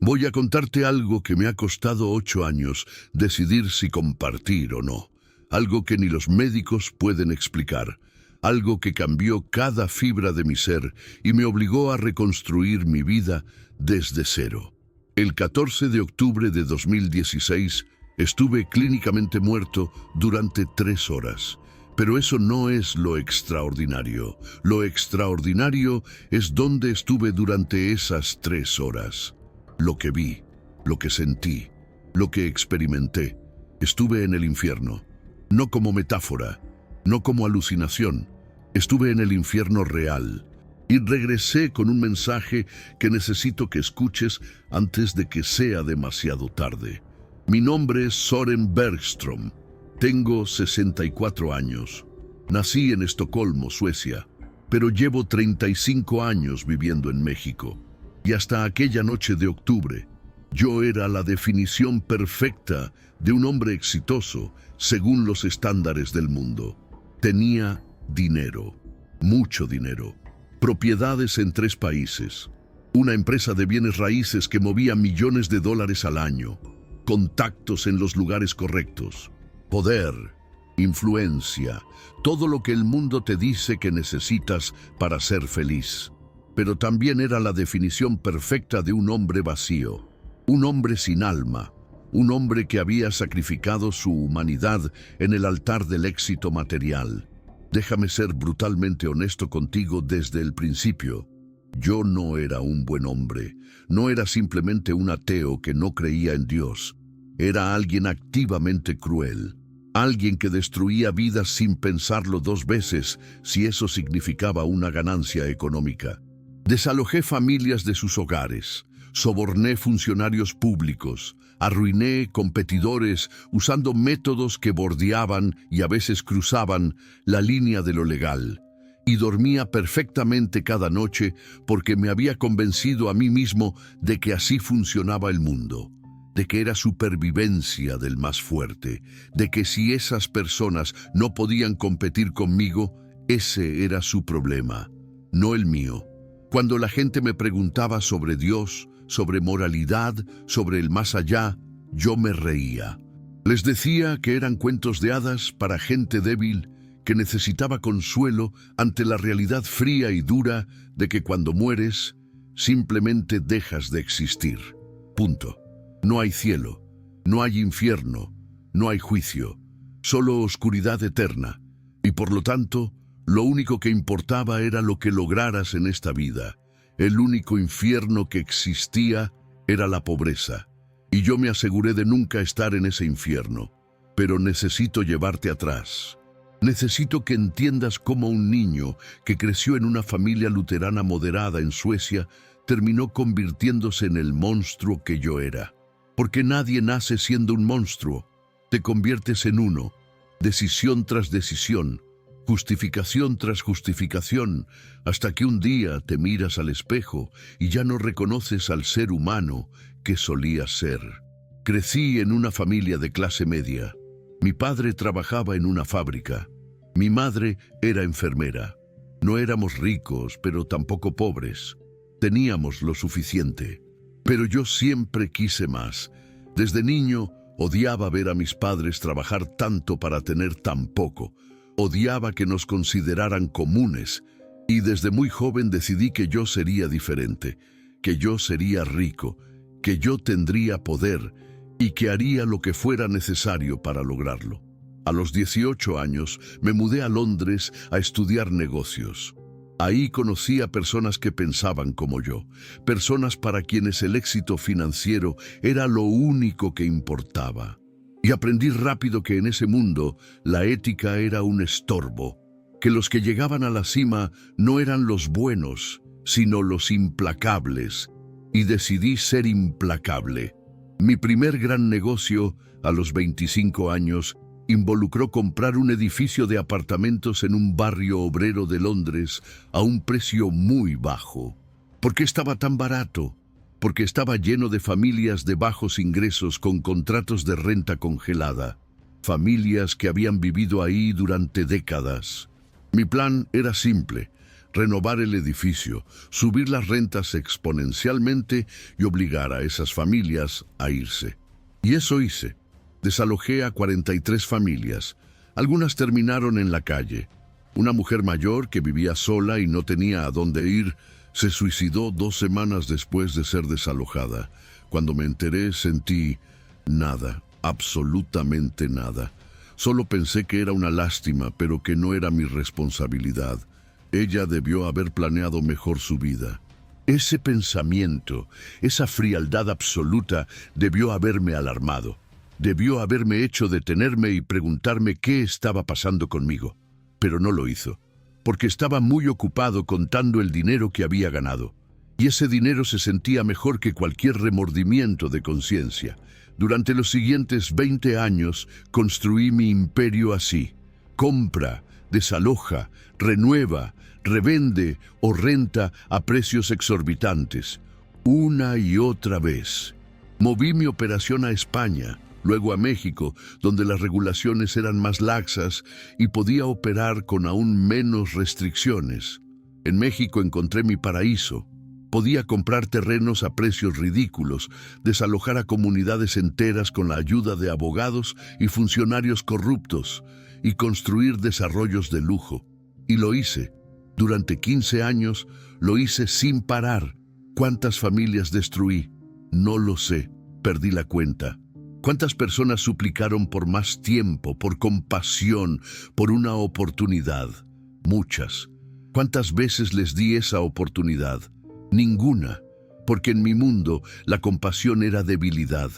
Voy a contarte algo que me ha costado 8 años decidir si compartir o no. Algo que ni los médicos pueden explicar. Algo que cambió cada fibra de mi ser y me obligó a reconstruir mi vida desde cero. El 14 de octubre de 2016 estuve clínicamente muerto durante 3 horas. Pero eso no es lo extraordinario. Lo extraordinario es dónde estuve durante esas 3 horas. Lo que vi, lo que sentí, lo que experimenté. Estuve en el infierno. No como metáfora, no como alucinación. Estuve en el infierno real. Y regresé con un mensaje que necesito que escuches antes de que sea demasiado tarde. Mi nombre es Soren Bergström. Tengo 64 años. Nací en Estocolmo, Suecia, pero llevo 35 años viviendo en México. Y hasta aquella noche de octubre, yo era la definición perfecta de un hombre exitoso según los estándares del mundo. Tenía dinero, mucho dinero, propiedades en 3 países, una empresa de bienes raíces que movía millones de dólares al año, contactos en los lugares correctos, poder, influencia, todo lo que el mundo te dice que necesitas para ser feliz. Pero también era la definición perfecta de un hombre vacío, un hombre sin alma, un hombre que había sacrificado su humanidad en el altar del éxito material. Déjame ser brutalmente honesto contigo desde el principio. Yo no era un buen hombre, no era simplemente un ateo que no creía en Dios. Era alguien activamente cruel, alguien que destruía vidas sin pensarlo 2 veces si eso significaba una ganancia económica. Desalojé familias de sus hogares, soborné funcionarios públicos, arruiné competidores usando métodos que bordeaban y a veces cruzaban la línea de lo legal. Y dormía perfectamente cada noche porque me había convencido a mí mismo de que así funcionaba el mundo, de que era supervivencia del más fuerte, de que si esas personas no podían competir conmigo, ese era su problema, no el mío. Cuando la gente me preguntaba sobre Dios, sobre moralidad, sobre el más allá, yo me reía. Les decía que eran cuentos de hadas para gente débil que necesitaba consuelo ante la realidad fría y dura de que cuando mueres, simplemente dejas de existir. Punto. No hay cielo, no hay infierno, no hay juicio, solo oscuridad eterna. Y por lo tanto, lo único que importaba era lo que lograras en esta vida. El único infierno que existía era la pobreza. Y yo me aseguré de nunca estar en ese infierno. Pero necesito llevarte atrás. Necesito que entiendas cómo un niño que creció en una familia luterana moderada en Suecia terminó convirtiéndose en el monstruo que yo era. Porque nadie nace siendo un monstruo. Te conviertes en uno, decisión tras decisión, justificación tras justificación, hasta que un día te miras al espejo y ya no reconoces al ser humano que solías ser. Crecí en una familia de clase media. Mi padre trabajaba en una fábrica. Mi madre era enfermera. No éramos ricos, pero tampoco pobres. Teníamos lo suficiente. Pero yo siempre quise más. Desde niño odiaba ver a mis padres trabajar tanto para tener tan poco. Odiaba que nos consideraran comunes. Y desde muy joven decidí que yo sería diferente, que yo sería rico, que yo tendría poder y que haría lo que fuera necesario para lograrlo. A los 18 años me mudé a Londres a estudiar negocios. Ahí conocí a personas que pensaban como yo, personas para quienes el éxito financiero era lo único que importaba. Y aprendí rápido que en ese mundo la ética era un estorbo, que los que llegaban a la cima no eran los buenos, sino los implacables. Y decidí ser implacable. Mi primer gran negocio, a los 25 años, involucró comprar un edificio de apartamentos en un barrio obrero de Londres a un precio muy bajo. ¿Por qué estaba tan barato? Porque estaba lleno de familias de bajos ingresos con contratos de renta congelada. Familias que habían vivido ahí durante décadas. Mi plan era simple: renovar el edificio, subir las rentas exponencialmente y obligar a esas familias a irse. Y eso hice. Desalojé a 43 familias. Algunas terminaron en la calle. Una mujer mayor que vivía sola y no tenía a dónde ir, se suicidó 2 semanas después de ser desalojada. Cuando me enteré, sentí nada, absolutamente nada. Solo pensé que era una lástima, pero que no era mi responsabilidad. Ella debió haber planeado mejor su vida. Ese pensamiento, esa frialdad absoluta, debió haberme alarmado. Debió haberme hecho detenerme y preguntarme qué estaba pasando conmigo. Pero no lo hizo, porque estaba muy ocupado contando el dinero que había ganado. Y ese dinero se sentía mejor que cualquier remordimiento de conciencia. Durante los siguientes 20 años construí mi imperio así. Compra, desaloja, renueva, revende o renta a precios exorbitantes. Una y otra vez. Moví mi operación a España, luego a México, donde las regulaciones eran más laxas y podía operar con aún menos restricciones. En México encontré mi paraíso. Podía comprar terrenos a precios ridículos, desalojar a comunidades enteras con la ayuda de abogados y funcionarios corruptos, y construir desarrollos de lujo. Y lo hice. Durante 15 años lo hice sin parar. ¿Cuántas familias destruí? No lo sé. Perdí la cuenta. ¿Cuántas personas suplicaron por más tiempo, por compasión, por una oportunidad? Muchas. ¿Cuántas veces les di esa oportunidad? Ninguna, porque en mi mundo la compasión era debilidad,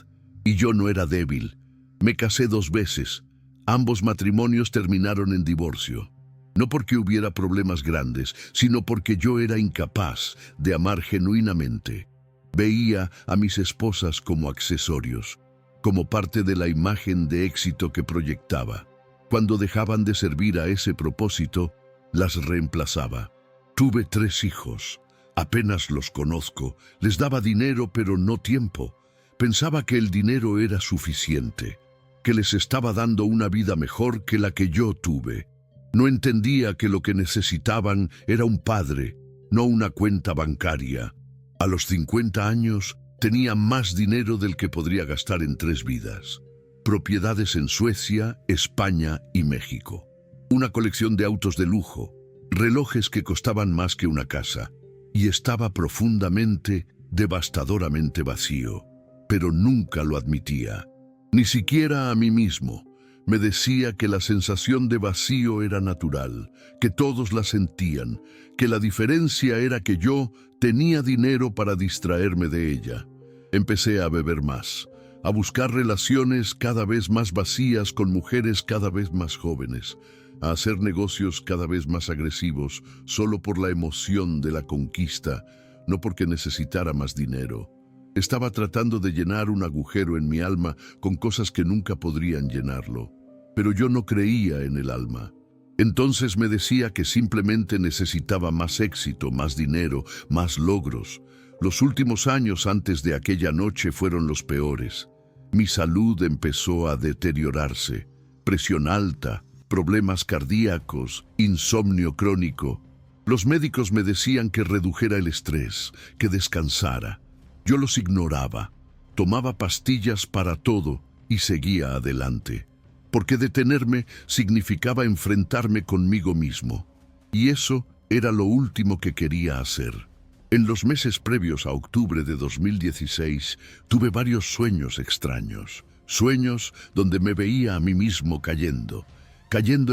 y yo no era débil. Me casé 2 veces. Ambos matrimonios terminaron en divorcio. No porque hubiera problemas grandes, sino porque yo era incapaz de amar genuinamente. Veía a mis esposas como accesorios, como parte de la imagen de éxito que proyectaba. Cuando dejaban de servir a ese propósito, las reemplazaba. Tuve 3 hijos. Apenas los conozco. Les daba dinero, pero no tiempo. Pensaba que el dinero era suficiente, que les estaba dando una vida mejor que la que yo tuve. No entendía que lo que necesitaban era un padre, no una cuenta bancaria. A los 50 años tenía más dinero del que podría gastar en 3 vidas. Propiedades en Suecia, España y México. Una colección de autos de lujo, relojes que costaban más que una casa. Y estaba profundamente, devastadoramente vacío. Pero nunca lo admitía. Ni siquiera a mí mismo. Me decía que la sensación de vacío era natural, que todos la sentían, que la diferencia era que yo tenía dinero para distraerme de ella. Empecé a beber más, a buscar relaciones cada vez más vacías con mujeres cada vez más jóvenes, a hacer negocios cada vez más agresivos solo por la emoción de la conquista, no porque necesitara más dinero. Estaba tratando de llenar un agujero en mi alma con cosas que nunca podrían llenarlo. Pero yo no creía en el alma. Entonces me decía que simplemente necesitaba más éxito, más dinero, más logros. Los últimos años antes de aquella noche fueron los peores. Mi salud empezó a deteriorarse. Presión alta, problemas cardíacos, insomnio crónico. Los médicos me decían que redujera el estrés, que descansara. Yo los ignoraba. Tomaba pastillas para todo y seguía adelante. Porque detenerme significaba enfrentarme conmigo mismo. Y eso era lo último que quería hacer. En los meses previos a octubre de 2016, tuve varios sueños extraños. Sueños donde me veía a mí mismo cayendo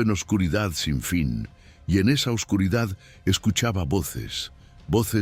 en oscuridad sin fin. Y en esa oscuridad escuchaba voces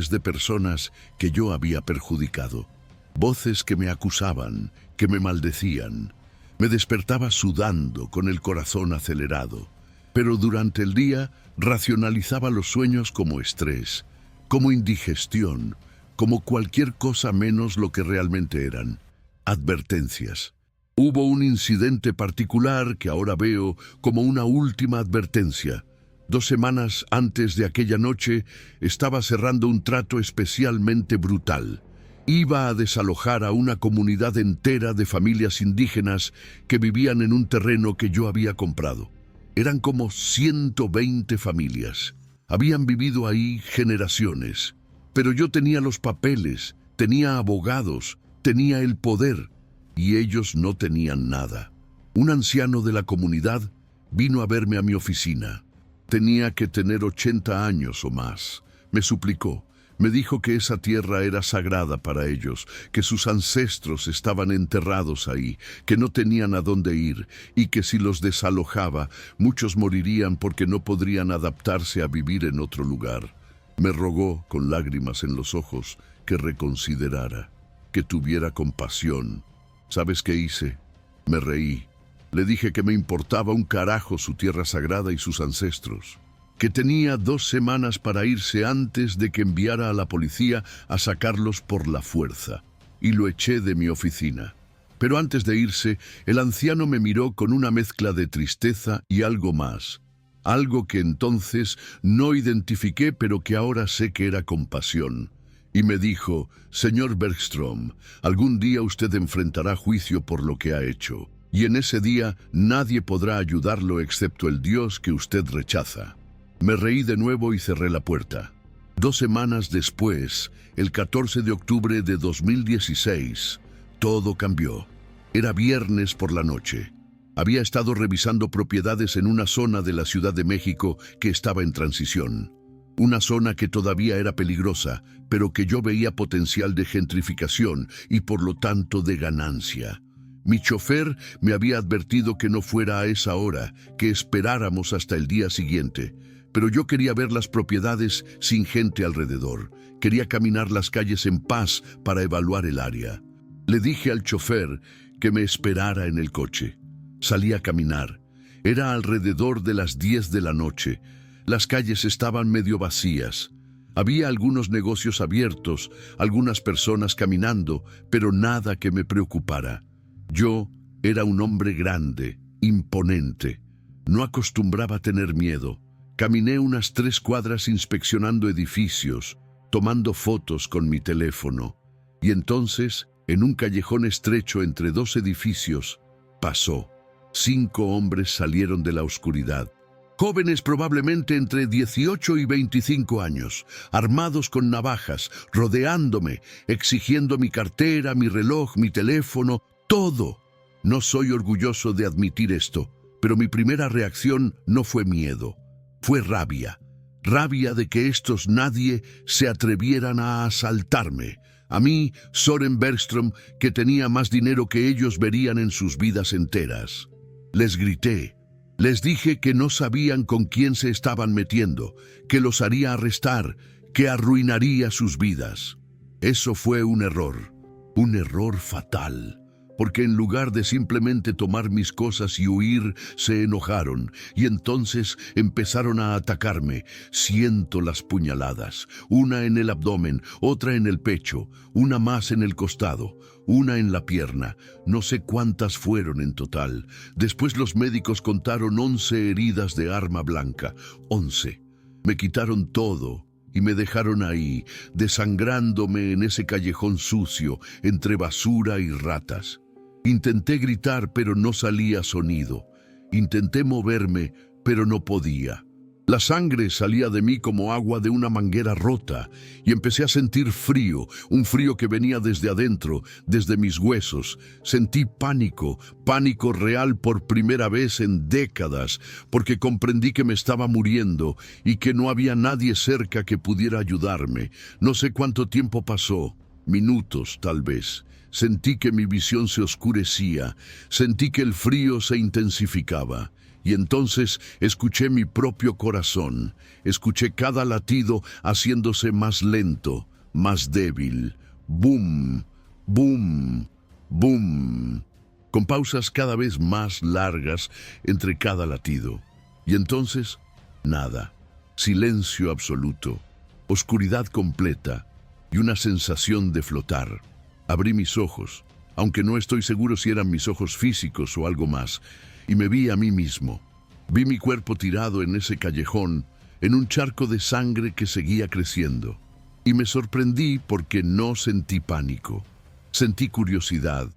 de personas que yo había perjudicado. Voces que me acusaban, que me maldecían. Me despertaba sudando, con el corazón acelerado. Pero durante el día racionalizaba los sueños como estrés, como indigestión, como cualquier cosa menos lo que realmente eran. Advertencias. Hubo un incidente particular que ahora veo como una última advertencia. 2 semanas antes de aquella noche, estaba cerrando un trato especialmente brutal. Iba a desalojar a una comunidad entera de familias indígenas que vivían en un terreno que yo había comprado. Eran como 120 familias. Habían vivido ahí generaciones. Pero yo tenía los papeles, tenía abogados, tenía el poder, y ellos no tenían nada. Un anciano de la comunidad vino a verme a mi oficina. Tenía que tener 80 años o más. Me suplicó. Me dijo que esa tierra era sagrada para ellos, que sus ancestros estaban enterrados ahí, que no tenían a dónde ir y que si los desalojaba, muchos morirían porque no podrían adaptarse a vivir en otro lugar. Me rogó, con lágrimas en los ojos, que reconsiderara, que tuviera compasión. ¿Sabes qué hice? Me reí. Le dije que me importaba un carajo su tierra sagrada y sus ancestros, que tenía 2 semanas para irse antes de que enviara a la policía a sacarlos por la fuerza, y lo eché de mi oficina. Pero antes de irse, el anciano me miró con una mezcla de tristeza y algo más, algo que entonces no identifiqué pero que ahora sé que era compasión. Y me dijo: «Señor Bergström, algún día usted enfrentará juicio por lo que ha hecho, y en ese día nadie podrá ayudarlo excepto el Dios que usted rechaza». Me reí de nuevo y cerré la puerta. 2 semanas después, el 14 de octubre de 2016, todo cambió. Era viernes por la noche. Había estado revisando propiedades en una zona de la Ciudad de México que estaba en transición. Una zona que todavía era peligrosa, pero que yo veía potencial de gentrificación y por lo tanto de ganancia. Mi chofer me había advertido que no fuera a esa hora, que esperáramos hasta el día siguiente. Pero yo quería ver las propiedades sin gente alrededor. Quería caminar las calles en paz para evaluar el área. Le dije al chofer que me esperara en el coche. Salí a caminar. Era alrededor de las 10 de la noche. Las calles estaban medio vacías. Había algunos negocios abiertos, algunas personas caminando, pero nada que me preocupara. Yo era un hombre grande, imponente. No acostumbraba a tener miedo. Caminé unas 3 cuadras inspeccionando edificios, tomando fotos con mi teléfono. Y entonces, en un callejón estrecho entre 2 edificios, pasó. 5 hombres salieron de la oscuridad. Jóvenes probablemente entre 18 y 25 años, armados con navajas, rodeándome, exigiendo mi cartera, mi reloj, mi teléfono, todo. No soy orgulloso de admitir esto, pero mi primera reacción no fue miedo. Fue rabia. Rabia de que estos nadie se atrevieran a asaltarme. A mí, Søren Bergström, que tenía más dinero que ellos verían en sus vidas enteras. Les grité. Les dije que no sabían con quién se estaban metiendo, que los haría arrestar, que arruinaría sus vidas. Eso fue un error fatal. Porque en lugar de simplemente tomar mis cosas y huir, se enojaron y entonces empezaron a atacarme. Siento las puñaladas, una en el abdomen, otra en el pecho, una más en el costado, una en la pierna. No sé cuántas fueron en total. Después los médicos contaron 11 heridas de arma blanca. 11. Me quitaron todo y me dejaron ahí, desangrándome en ese callejón sucio, entre basura y ratas. Intenté gritar, pero no salía sonido. Intenté moverme, pero no podía. La sangre salía de mí como agua de una manguera rota, y empecé a sentir frío, un frío que venía desde adentro, desde mis huesos. Sentí pánico, pánico real por primera vez en décadas, porque comprendí que me estaba muriendo y que no había nadie cerca que pudiera ayudarme. No sé cuánto tiempo pasó, minutos tal vez. Sentí que mi visión se oscurecía, sentí que el frío se intensificaba. Y entonces escuché mi propio corazón, escuché cada latido haciéndose más lento, más débil. Boom, boom, boom, con pausas cada vez más largas entre cada latido. Y entonces, nada, silencio absoluto, oscuridad completa y una sensación de flotar. Abrí mis ojos, aunque no estoy seguro si eran mis ojos físicos o algo más, y me vi a mí mismo. Vi mi cuerpo tirado en ese callejón, en un charco de sangre que seguía creciendo. Y me sorprendí porque no sentí pánico. Sentí curiosidad.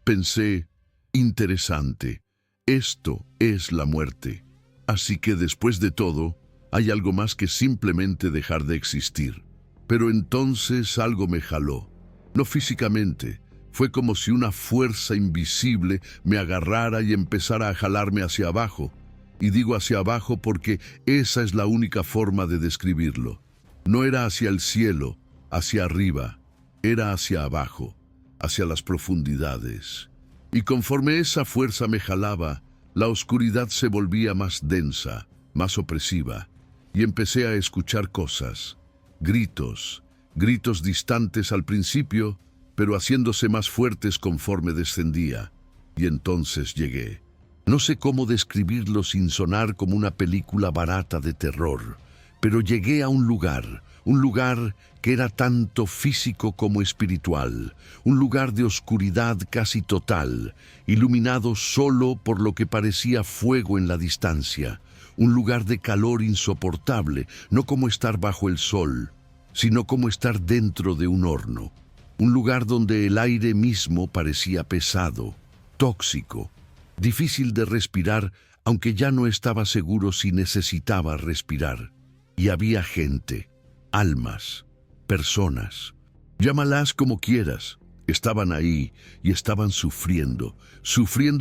Pensé, interesante, esto es la muerte. Así que después de todo, Hay algo más que simplemente dejar de existir. Pero entonces algo me jaló. No físicamente. Fue como si una fuerza invisible me agarrara y empezara a jalarme hacia abajo. Y digo hacia abajo porque esa es la única forma de describirlo. No era hacia el cielo, hacia arriba. Era hacia abajo, hacia las profundidades. Y conforme esa fuerza me jalaba, la oscuridad se volvía más densa, más opresiva. Y empecé a escuchar cosas. Gritos distantes al principio, pero haciéndose más fuertes conforme descendía. Y entonces llegué. No sé cómo describirlo sin sonar como una película barata de terror, pero llegué a un lugar que era tanto físico como espiritual, un lugar de oscuridad casi total, iluminado solo por lo que parecía fuego en la distancia, un lugar de calor insoportable, no como estar bajo el sol, sino como estar dentro de un horno. Un lugar donde el aire mismo parecía pesado, tóxico, difícil de respirar, aunque ya no estaba seguro si necesitaba respirar. Y había gente, almas, personas. Llámalas como quieras. Estaban ahí y estaban sufriendo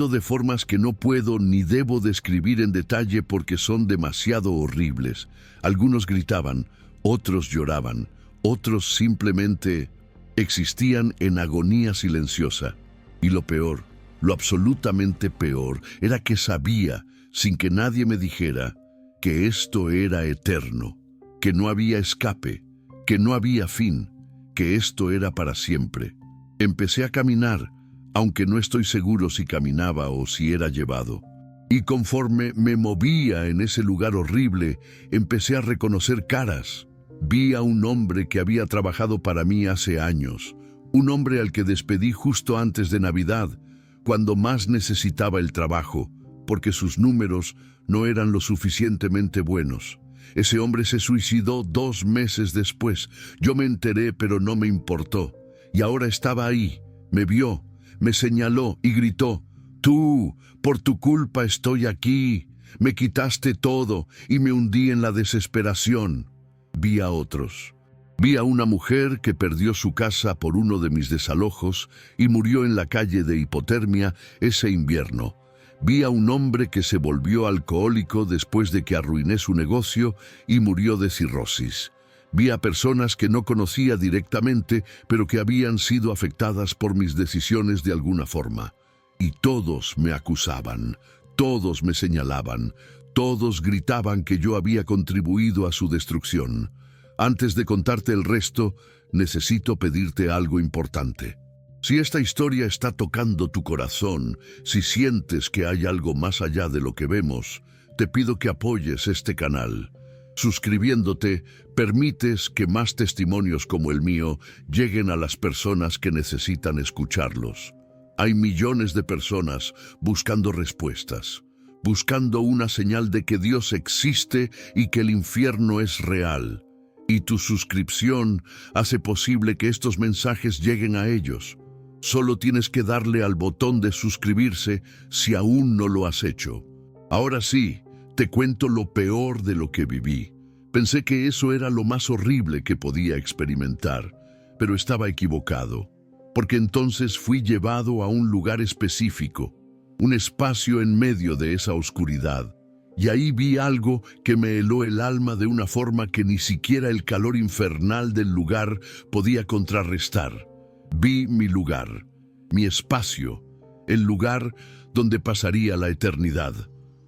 de formas que no puedo ni debo describir en detalle porque son demasiado horribles. Algunos gritaban, otros lloraban, otros simplemente existían en agonía silenciosa. Y lo peor, lo absolutamente peor, era que sabía, sin que nadie me dijera, que esto era eterno, que no había escape, que no había fin, que esto era para siempre. Empecé a caminar, aunque no estoy seguro si caminaba o si era llevado. Y conforme me movía en ese lugar horrible, empecé a reconocer caras. Vi a un hombre que había trabajado para mí hace años, un hombre al que despedí justo antes de Navidad, cuando más necesitaba el trabajo, porque sus números no eran lo suficientemente buenos. Ese hombre se suicidó 2 meses después. Yo me enteré, pero no me importó. Y ahora estaba ahí, me vio, me señaló y gritó, «Tú, por tu culpa estoy aquí. Me quitaste todo y me hundí en la desesperación». Vi a otros. Vi a una mujer que perdió su casa por uno de mis desalojos y murió en la calle de hipotermia ese invierno. Vi a un hombre que se volvió alcohólico después de que arruiné su negocio y murió de cirrosis. Vi a personas que no conocía directamente, pero que habían sido afectadas por mis decisiones de alguna forma. Y todos me acusaban, todos me señalaban, todos gritaban que yo había contribuido a su destrucción. Antes de contarte el resto, necesito pedirte algo importante. Si esta historia está tocando tu corazón, si sientes que hay algo más allá de lo que vemos, te pido que apoyes este canal. Suscribiéndote, permites que más testimonios como el mío lleguen a las personas que necesitan escucharlos. Hay millones de personas buscando respuestas, buscando una señal de que Dios existe y que el infierno es real. Y tu suscripción hace posible que estos mensajes lleguen a ellos. Solo tienes que darle al botón de suscribirse si aún no lo has hecho. Ahora sí, te cuento lo peor de lo que viví. Pensé que eso era lo más horrible que podía experimentar, pero estaba equivocado, porque entonces fui llevado a un lugar específico, un espacio en medio de esa oscuridad. Y ahí vi algo que me heló el alma de una forma que ni siquiera el calor infernal del lugar podía contrarrestar. Vi mi lugar, mi espacio, el lugar donde pasaría la eternidad.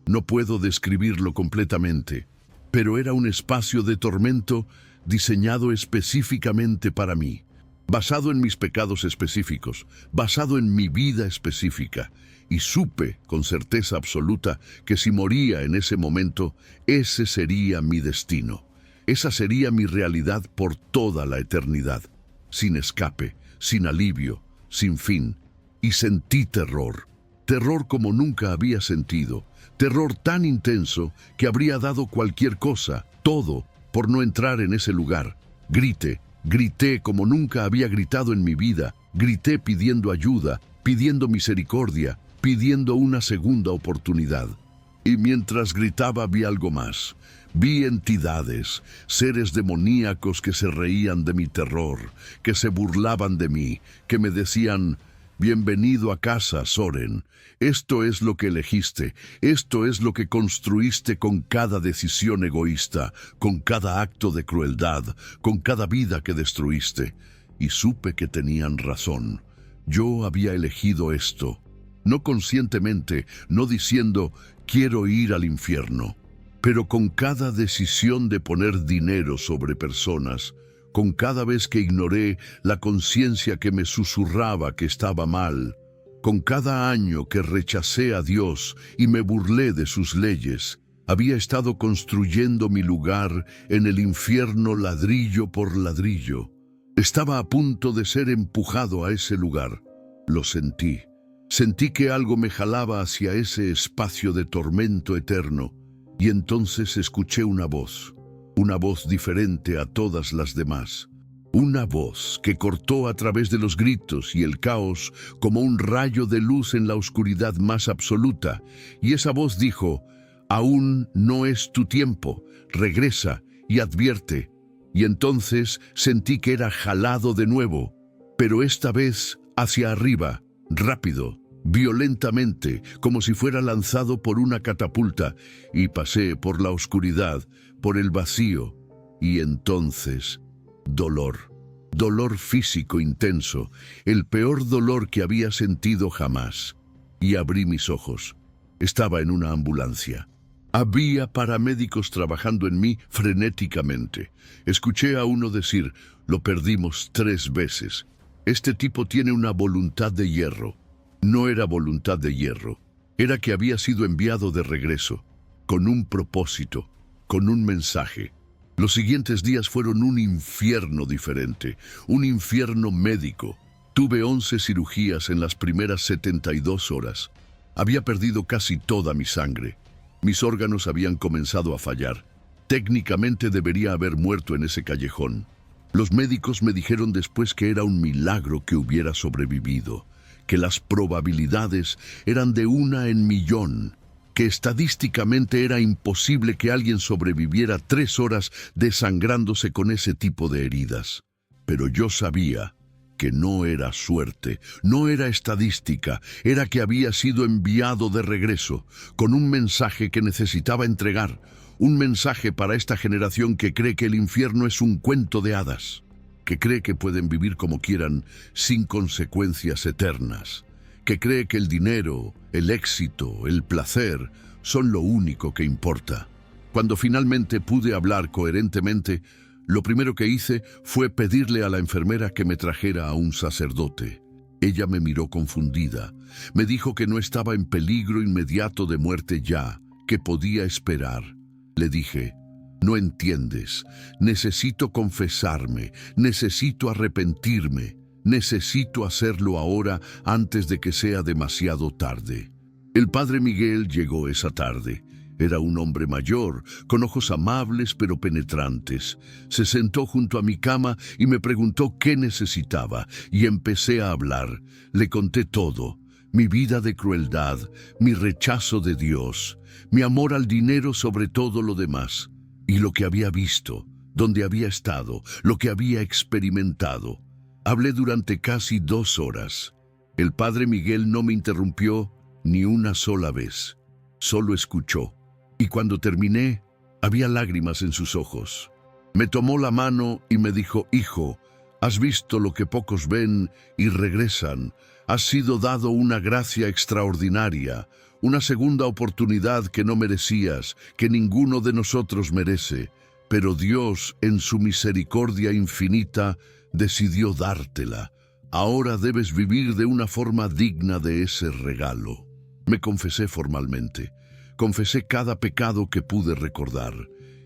No puedo describirlo completamente, pero era un espacio de tormento diseñado específicamente para mí, basado en mis pecados específicos, basado en mi vida específica. Y supe con certeza absoluta que si moría en ese momento, ese sería mi destino. Esa sería mi realidad por toda la eternidad, sin escape, sin alivio, sin fin. Y sentí terror, terror como nunca había sentido, terror tan intenso que habría dado cualquier cosa, todo, por no entrar en ese lugar. Grité como nunca había gritado en mi vida, grité pidiendo ayuda, pidiendo misericordia, pidiendo una segunda oportunidad. Y mientras gritaba vi algo más. Vi entidades, seres demoníacos que se reían de mi terror, que se burlaban de mí, que me decían: «Bienvenido a casa, Soren. Esto es lo que elegiste, esto es lo que construiste con cada decisión egoísta, con cada acto de crueldad, con cada vida que destruiste». Y supe que tenían razón. Yo había elegido esto, no conscientemente, no diciendo «quiero ir al infierno», pero con cada decisión de poner dinero sobre personas, con cada vez que ignoré la conciencia que me susurraba que estaba mal, con cada año que rechacé a Dios y me burlé de sus leyes, había estado construyendo mi lugar en el infierno ladrillo por ladrillo. Estaba a punto de ser empujado a ese lugar. Lo sentí. Sentí que algo me jalaba hacia ese espacio de tormento eterno, y entonces escuché una voz diferente a todas las demás. Una voz que cortó a través de los gritos y el caos como un rayo de luz en la oscuridad más absoluta, y esa voz dijo: «Aún no es tu tiempo, regresa y advierte». Y entonces sentí que era jalado de nuevo, pero esta vez hacia arriba, rápido, violentamente, como si fuera lanzado por una catapulta, y pasé por la oscuridad, por el vacío, y entonces dolor. Dolor físico intenso, el peor dolor que había sentido jamás. Y abrí mis ojos. Estaba en una ambulancia. Había paramédicos trabajando en mí frenéticamente. Escuché a uno decir: «Lo perdimos 3 veces. Este tipo tiene una voluntad de hierro». No era voluntad de hierro. Era que había sido enviado de regreso, con un propósito, con un mensaje. Los siguientes días fueron un infierno diferente, un infierno médico. Tuve 11 cirugías en las primeras 72 horas. Había perdido casi toda mi sangre. Mis órganos habían comenzado a fallar. Técnicamente debería haber muerto en ese callejón. Los médicos me dijeron después que era un milagro que hubiera sobrevivido, que las probabilidades eran de 1 en 1.000.000, que estadísticamente era imposible que alguien sobreviviera 3 horas desangrándose con ese tipo de heridas. Pero yo sabía que no era suerte, no era estadística, era que había sido enviado de regreso, con un mensaje que necesitaba entregar, un mensaje para esta generación que cree que el infierno es un cuento de hadas, que cree que pueden vivir como quieran sin consecuencias eternas, que cree que el dinero, el éxito, el placer son lo único que importa. Cuando finalmente pude hablar coherentemente, lo primero que hice fue pedirle a la enfermera que me trajera a un sacerdote. Ella me miró confundida. Me dijo que no estaba en peligro inmediato de muerte ya, que podía esperar. Le dije: «No entiendes. Necesito confesarme, necesito arrepentirme, necesito hacerlo ahora antes de que sea demasiado tarde». El padre Miguel llegó esa tarde. Era un hombre mayor, con ojos amables pero penetrantes. Se sentó junto a mi cama y me preguntó qué necesitaba, y empecé a hablar. Le conté todo: mi vida de crueldad, mi rechazo de Dios, mi amor al dinero sobre todo lo demás, y lo que había visto, donde había estado, lo que había experimentado. Hablé durante casi 2 horas. El padre Miguel no me interrumpió ni una sola vez. Solo escuchó. Y cuando terminé, había lágrimas en sus ojos. Me tomó la mano y me dijo: «Hijo, has visto lo que pocos ven y regresan. Has sido dado una gracia extraordinaria, una segunda oportunidad que no merecías, que ninguno de nosotros merece. Pero Dios, en su misericordia infinita, decidió dártela. Ahora debes vivir de una forma digna de ese regalo». Me confesé formalmente. Confesé cada pecado que pude recordar,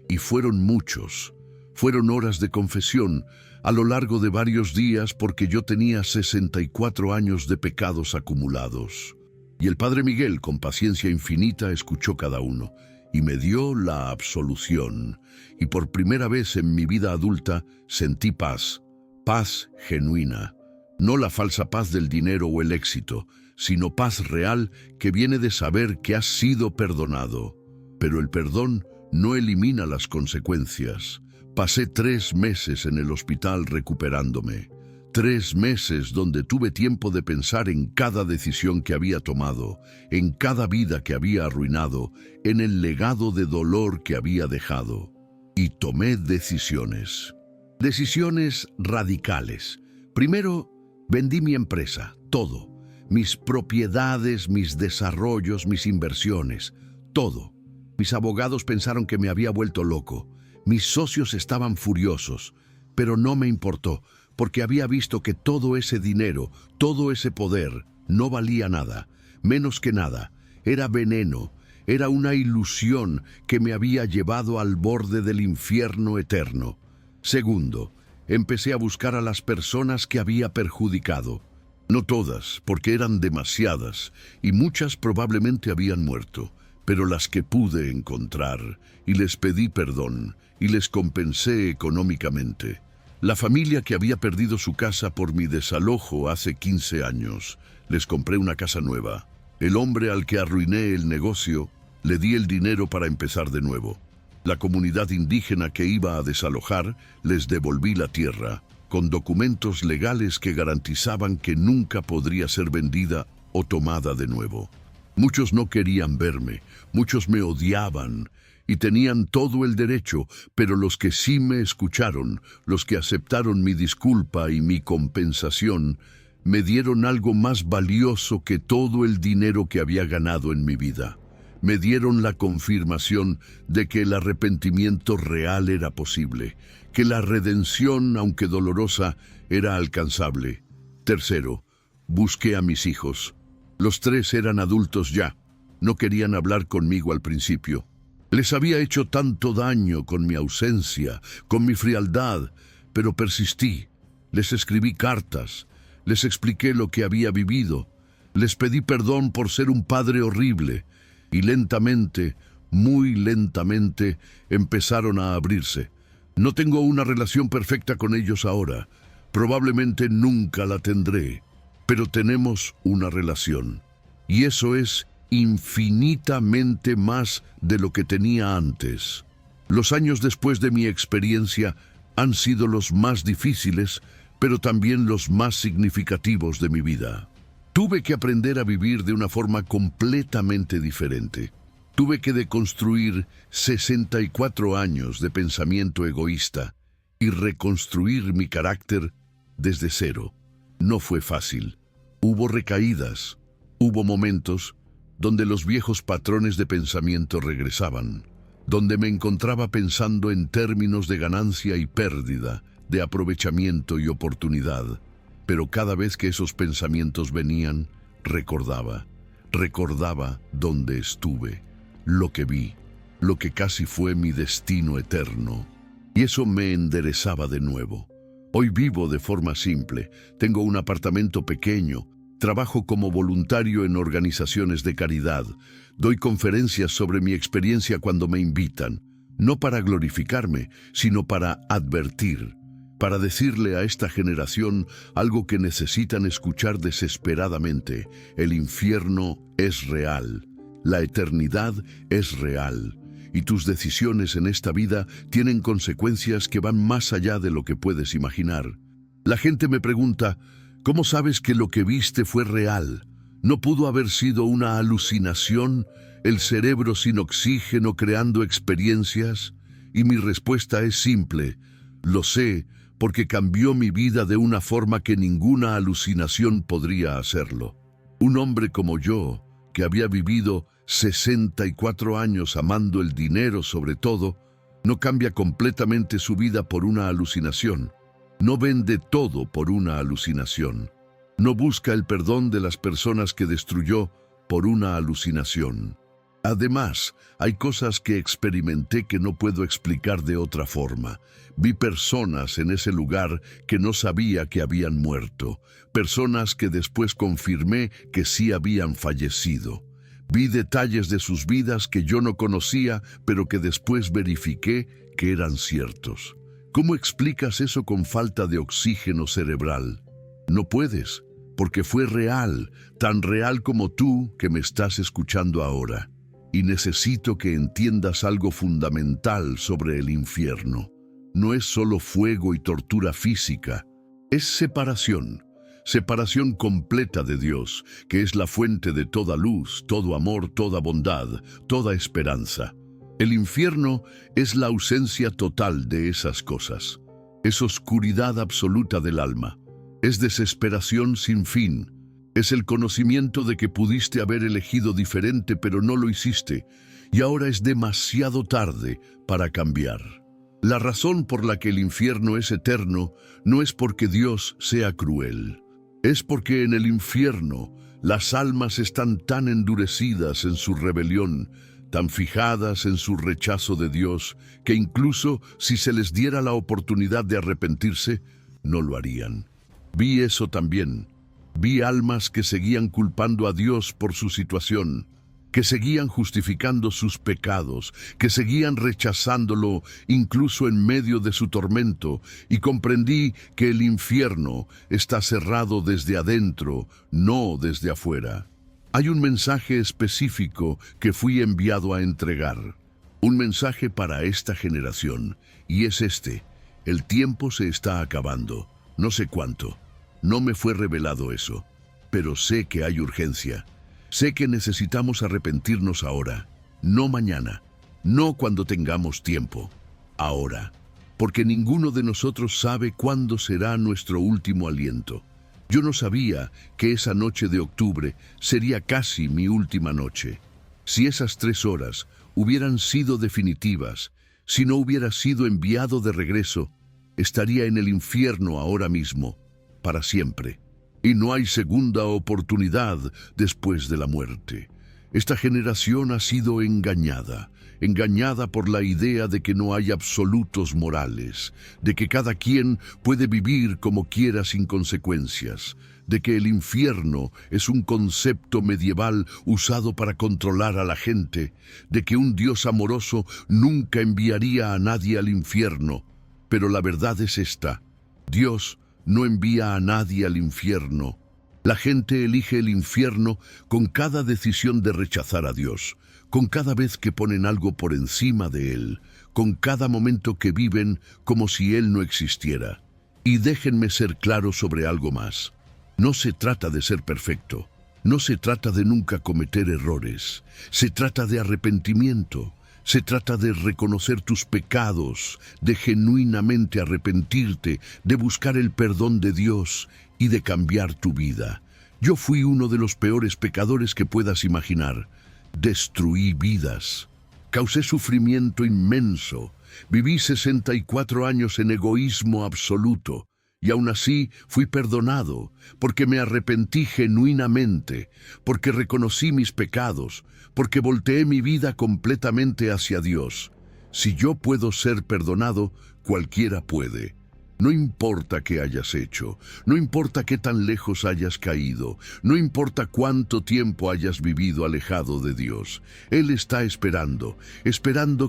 y fueron muchos. Fueron horas de confesión a lo largo de varios días, porque yo tenía 64 años de pecados acumulados. Y el padre Miguel, con paciencia infinita, escuchó cada uno y me dio la absolución. Y por primera vez en mi vida adulta sentí paz, paz genuina. No la falsa paz del dinero o el éxito, sino paz real que viene de saber que has sido perdonado. Pero el perdón no elimina las consecuencias. Pasé 3 meses en el hospital recuperándome. 3 meses donde tuve tiempo de pensar en cada decisión que había tomado, en cada vida que había arruinado, en el legado de dolor que había dejado. Y tomé decisiones. Decisiones radicales. Primero, vendí mi empresa, todo. Mis propiedades, mis desarrollos, mis inversiones, todo. Mis abogados pensaron que me había vuelto loco. Mis socios estaban furiosos, pero no me importó, porque había visto que todo ese dinero, todo ese poder, no valía nada, menos que nada. Era veneno, era una ilusión que me había llevado al borde del infierno eterno. Segundo, empecé a buscar a las personas que había perjudicado. No todas, porque eran demasiadas, y muchas probablemente habían muerto, pero las que pude encontrar, y les pedí perdón, y les compensé económicamente. La familia que había perdido su casa por mi desalojo hace 15 años, les compré una casa nueva. El hombre al que arruiné el negocio, le di el dinero para empezar de nuevo. La comunidad indígena que iba a desalojar, les devolví la tierra, con documentos legales que garantizaban que nunca podría ser vendida o tomada de nuevo. Muchos no querían verme, muchos me odiaban y tenían todo el derecho, pero los que sí me escucharon, los que aceptaron mi disculpa y mi compensación, me dieron algo más valioso que todo el dinero que había ganado en mi vida. Me dieron la confirmación de que el arrepentimiento real era posible, que la redención, aunque dolorosa, era alcanzable. Tercero, busqué a mis hijos. Los 3 eran adultos ya. No querían hablar conmigo al principio. Les había hecho tanto daño con mi ausencia, con mi frialdad, pero persistí. Les escribí cartas, les expliqué lo que había vivido, les pedí perdón por ser un padre horrible, y lentamente, muy lentamente, empezaron a abrirse. No tengo una relación perfecta con ellos ahora, probablemente nunca la tendré, pero tenemos una relación, y eso es infinitamente más de lo que tenía antes. Los años después de mi experiencia han sido los más difíciles, pero también los más significativos de mi vida. Tuve que aprender a vivir de una forma completamente diferente. Tuve que deconstruir 64 años de pensamiento egoísta y reconstruir mi carácter desde cero. No fue fácil. Hubo recaídas, hubo momentos donde los viejos patrones de pensamiento regresaban, donde me encontraba pensando en términos de ganancia y pérdida, de aprovechamiento y oportunidad. Pero cada vez que esos pensamientos venían, recordaba dónde estuve, lo que vi, lo que casi fue mi destino eterno. Y eso me enderezaba de nuevo. Hoy vivo de forma simple, tengo un apartamento pequeño, trabajo como voluntario en organizaciones de caridad, doy conferencias sobre mi experiencia cuando me invitan, no para glorificarme, sino para advertir, para decirle a esta generación algo que necesitan escuchar desesperadamente: el infierno es real, la eternidad es real, y tus decisiones en esta vida tienen consecuencias que van más allá de lo que puedes imaginar. La gente me pregunta: ¿cómo sabes que lo que viste fue real? ¿No pudo haber sido una alucinación, el cerebro sin oxígeno creando experiencias? Y mi respuesta es simple: lo sé, porque cambió mi vida de una forma que ninguna alucinación podría hacerlo. Un hombre como yo, que había vivido 64 años amando el dinero sobre todo, no cambia completamente su vida por una alucinación. No vende todo por una alucinación. No busca el perdón de las personas que destruyó por una alucinación. Además, hay cosas que experimenté que no puedo explicar de otra forma. Vi personas en ese lugar que no sabía que habían muerto, personas que después confirmé que sí habían fallecido. Vi detalles de sus vidas que yo no conocía, pero que después verifiqué que eran ciertos. ¿Cómo explicas eso con falta de oxígeno cerebral? No puedes, porque fue real, tan real como tú que me estás escuchando ahora. Y necesito que entiendas algo fundamental sobre el infierno. No es solo fuego y tortura física, es separación. Separación completa de Dios, que es la fuente de toda luz, todo amor, toda bondad, toda esperanza. El infierno es la ausencia total de esas cosas. Es oscuridad absoluta del alma. Es desesperación sin fin. Es el conocimiento de que pudiste haber elegido diferente, pero no lo hiciste, y ahora es demasiado tarde para cambiar. La razón por la que el infierno es eterno no es porque Dios sea cruel. Es porque en el infierno las almas están tan endurecidas en su rebelión, tan fijadas en su rechazo de Dios, que incluso si se les diera la oportunidad de arrepentirse, no lo harían. Vi eso también. Vi almas que seguían culpando a Dios por su situación, que seguían justificando sus pecados, que seguían rechazándolo incluso en medio de su tormento, y comprendí que el infierno está cerrado desde adentro, no desde afuera. Hay un mensaje específico que fui enviado a entregar, un mensaje para esta generación, y es este: el tiempo se está acabando, no sé cuánto, no me fue revelado eso, pero sé que hay urgencia. Sé que necesitamos arrepentirnos ahora, no mañana, no cuando tengamos tiempo, ahora, porque ninguno de nosotros sabe cuándo será nuestro último aliento. Yo no sabía que esa noche de octubre sería casi mi última noche. Si esas 3 horas hubieran sido definitivas, si no hubiera sido enviado de regreso, estaría en el infierno ahora mismo, para siempre. Y no hay segunda oportunidad después de la muerte. Esta generación ha sido engañada por la idea de que no hay absolutos morales, de que cada quien puede vivir como quiera sin consecuencias, de que el infierno es un concepto medieval usado para controlar a la gente, de que un Dios amoroso nunca enviaría a nadie al infierno. Pero la verdad es esta: Dios no envía a nadie al infierno. La gente elige el infierno con cada decisión de rechazar a Dios, con cada vez que ponen algo por encima de Él, con cada momento que viven como si Él no existiera. Y déjenme ser claro sobre algo más. No se trata de ser perfecto, no se trata de nunca cometer errores, se trata de arrepentimiento. Se trata de reconocer tus pecados, de genuinamente arrepentirte, de buscar el perdón de Dios y de cambiar tu vida. Yo fui uno de los peores pecadores que puedas imaginar. Destruí vidas. Causé sufrimiento inmenso. Viví 64 años en egoísmo absoluto. Y aún así fui perdonado, porque me arrepentí genuinamente, porque reconocí mis pecados, porque volteé mi vida completamente hacia Dios. Si yo puedo ser perdonado, cualquiera puede. No importa qué hayas hecho, no importa qué tan lejos hayas caído, no importa cuánto tiempo hayas vivido alejado de Dios. Él está esperando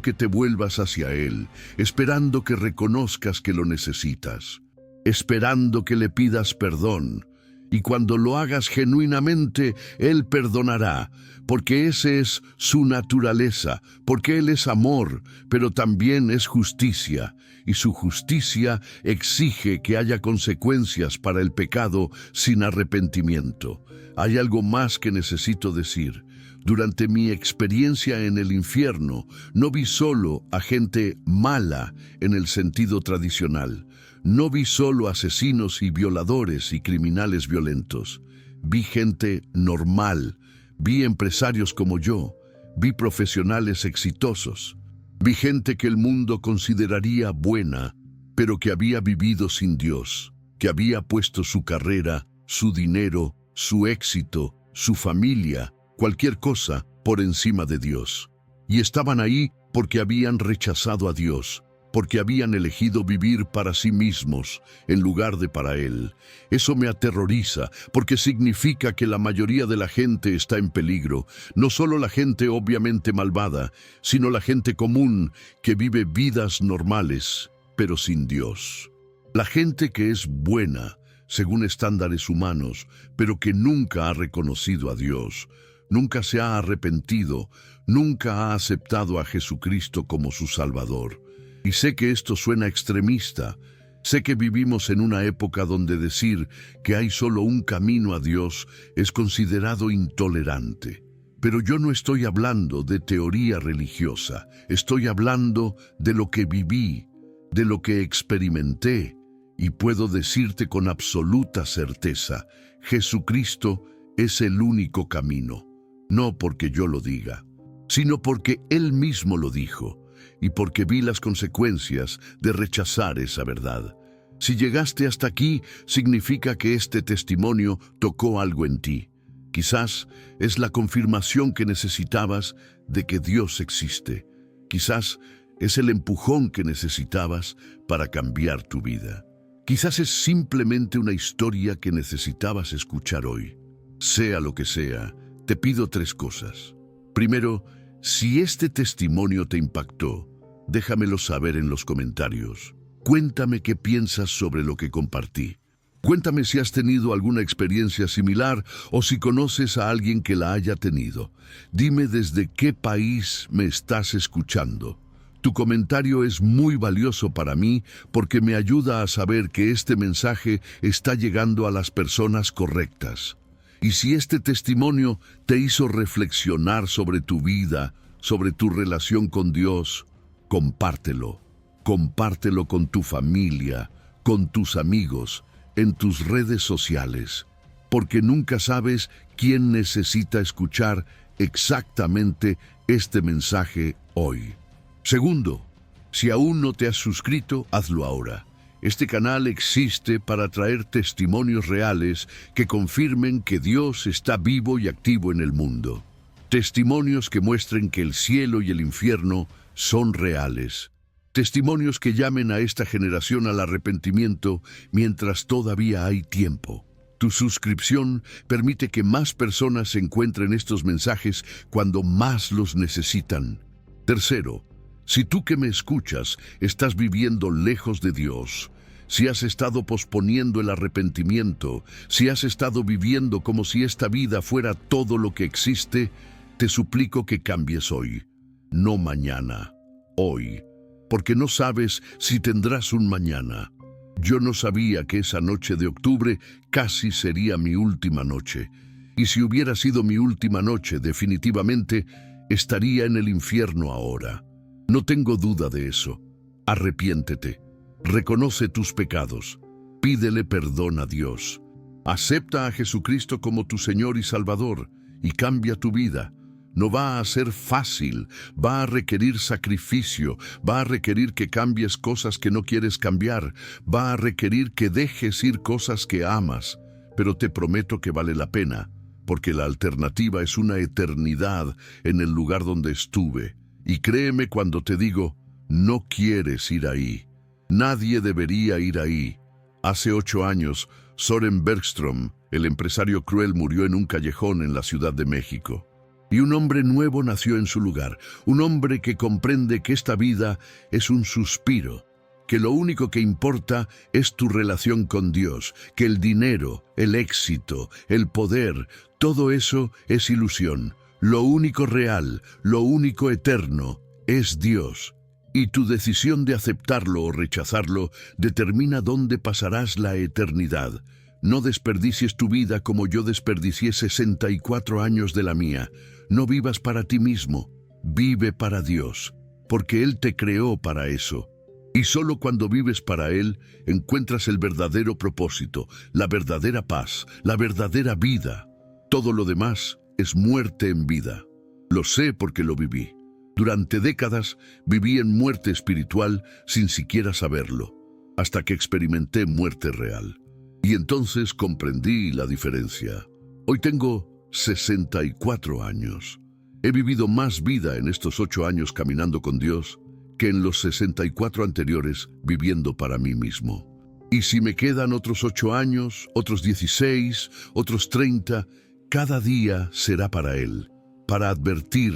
que te vuelvas hacia Él, esperando que reconozcas que lo necesitas, esperando que le pidas perdón. Y cuando lo hagas genuinamente, Él perdonará, porque ese es su naturaleza, porque Él es amor, pero también es justicia, y su justicia exige que haya consecuencias para el pecado sin arrepentimiento. Hay algo más que necesito decir. Durante mi experiencia en el infierno, no vi solo a gente mala en el sentido tradicional. No vi solo asesinos y violadores y criminales violentos. Vi gente normal, vi empresarios como yo, vi profesionales exitosos, vi gente que el mundo consideraría buena, pero que había vivido sin Dios, que había puesto su carrera, su dinero, su éxito, su familia, cualquier cosa por encima de Dios. Y estaban ahí porque habían rechazado a Dios, porque habían elegido vivir para sí mismos en lugar de para Él. Eso me aterroriza, porque significa que la mayoría de la gente está en peligro. No solo la gente obviamente malvada, sino la gente común que vive vidas normales, pero sin Dios. La gente que es buena, según estándares humanos, pero que nunca ha reconocido a Dios. nunca se ha arrepentido, nunca ha aceptado a Jesucristo como su Salvador. Y sé que esto suena extremista. Sé que vivimos en una época donde decir que hay solo un camino a Dios es considerado intolerante. Pero yo no estoy hablando de teoría religiosa, estoy hablando de lo que viví, de lo que experimenté, y puedo decirte con absoluta certeza, Jesucristo es el único camino, no porque yo lo diga, sino porque Él mismo lo dijo, y porque vi las consecuencias de rechazar esa verdad. Si llegaste hasta aquí, significa que este testimonio tocó algo en ti. Quizás es la confirmación que necesitabas de que Dios existe. Quizás es el empujón que necesitabas para cambiar tu vida. Quizás es simplemente una historia que necesitabas escuchar hoy. Sea lo que sea, te pido 3 cosas. Primero, si este testimonio te impactó, déjamelo saber en los comentarios. Cuéntame qué piensas sobre lo que compartí. Cuéntame si has tenido alguna experiencia similar o si conoces a alguien que la haya tenido. Dime desde qué país me estás escuchando. Tu comentario es muy valioso para mí porque me ayuda a saber que este mensaje está llegando a las personas correctas. Y si este testimonio te hizo reflexionar sobre tu vida, sobre tu relación con Dios, compártelo. Compártelo con tu familia, con tus amigos, en tus redes sociales, porque nunca sabes quién necesita escuchar exactamente este mensaje hoy. Segundo, si aún no te has suscrito, hazlo ahora. Este canal existe para traer testimonios reales que confirmen que Dios está vivo y activo en el mundo. Testimonios que muestren que el cielo y el infierno son reales. Testimonios que llamen a esta generación al arrepentimiento mientras todavía hay tiempo. Tu suscripción permite que más personas encuentren estos mensajes cuando más los necesitan. Tercero, si tú que me escuchas estás viviendo lejos de Dios, si has estado posponiendo el arrepentimiento, si has estado viviendo como si esta vida fuera todo lo que existe, te suplico que cambies hoy, no mañana, hoy. Porque no sabes si tendrás un mañana. Yo no sabía que esa noche de octubre casi sería mi última noche. Y si hubiera sido mi última noche, definitivamente estaría en el infierno ahora. No tengo duda de eso. Arrepiéntete. Reconoce tus pecados. Pídele perdón a Dios. Acepta a Jesucristo como tu Señor y Salvador y cambia tu vida. No va a ser fácil, va a requerir sacrificio, va a requerir que cambies cosas que no quieres cambiar, va a requerir que dejes ir cosas que amas, pero te prometo que vale la pena, porque la alternativa es una eternidad en el lugar donde estuve. Y créeme cuando te digo, no quieres ir ahí. Nadie debería ir ahí. Hace 8 años, Soren Bergström, el empresario cruel, murió en un callejón en la Ciudad de México. Y un hombre nuevo nació en su lugar, un hombre que comprende que esta vida es un suspiro, que lo único que importa es tu relación con Dios, que el dinero, el éxito, el poder, todo eso es ilusión. Lo único real, lo único eterno es Dios. Y tu decisión de aceptarlo o rechazarlo determina dónde pasarás la eternidad. No desperdicies tu vida como yo desperdicié 64 años de la mía. No vivas para ti mismo, vive para Dios, porque Él te creó para eso. Y solo cuando vives para Él, encuentras el verdadero propósito, la verdadera paz, la verdadera vida. Todo lo demás es muerte en vida. Lo sé porque lo viví. Durante décadas viví en muerte espiritual sin siquiera saberlo, hasta que experimenté muerte real. Y entonces comprendí la diferencia. Hoy tengo 64 años. He vivido más vida en estos 8 años caminando con Dios que en los 64 anteriores viviendo para mí mismo. Y si me quedan otros 8 años, otros 16, otros 30, cada día será para Él, para advertir,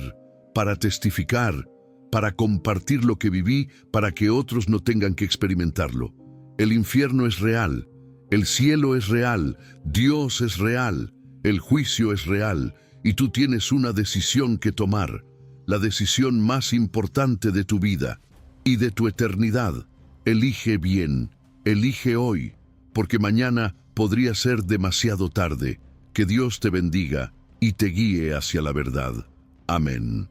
para testificar, para compartir lo que viví, para que otros no tengan que experimentarlo. El infierno es real, el cielo es real, Dios es real, el juicio es real, y tú tienes una decisión que tomar, la decisión más importante de tu vida y de tu eternidad. Elige bien, elige hoy, porque mañana podría ser demasiado tarde. Que Dios te bendiga y te guíe hacia la verdad. Amén.